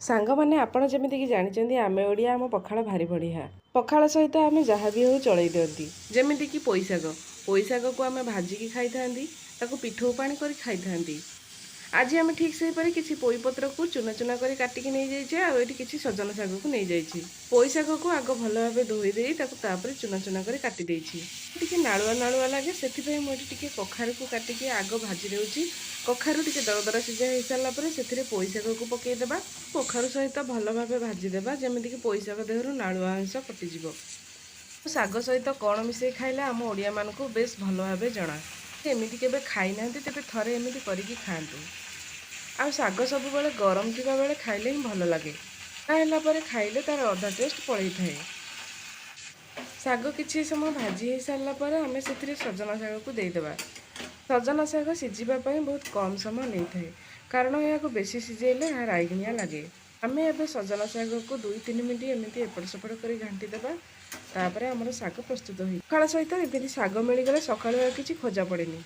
सांग मैंने आपण जमीक जानी आम ओडिया आम पखाड़ भारी बढ़िया पखाड़ सहित आम जहाँ भी हो चल दिंती जमीक पोईशाग पोईशाग को आम भाजिकी खाई था पिठौ पानी कर खाई था आज आम ठीक से किसी पोईपत्र को चुना चुना कर काटिकी नहीं जाइए आए किसी सजन शाग को नहीं जाइए पोईशाग को आग भल भाव धोईदे चुना चुना कर काटी टी नालुआ नालुआ लगे से मुझे कखारू को काटिकी आग भाजी दूसरी कखारू टी दरदरा सीझा हो सारापर से पोईशाग को पकईदेवा कखारू सहित भल भाव भाजीदेवा जमीक पोईशाग देहर नालुआ अंश कटिज शाग सहित कौन मिसे खाइले आम ओडिया मानक बेस भल भाव जना एमती केवे खाई ना तेरे थे एमती करके खातु आ शाग सब बेले गरम थी बेले खाइले ही भल लगे तापर खाइले तार अधा टेस्ट पड़े थाए शाग किसी समय भाजी हो सारापर आम से सजना शाग को देदेवा सजना शाग सीझापी बहुत कम समय नहीं थाए कारण यहाँ बेसी सीझेले यहाँ राइगिणिया लगे आम ए सजना शाग को 2-3 मिनट एमती एपट सेपट कर घाटीदेवा तापर आमर शाग प्रस्तुत हुई पखाड़ सहित एमती शाग मिलगले सकाळु किसी खोजा पड़ेनि।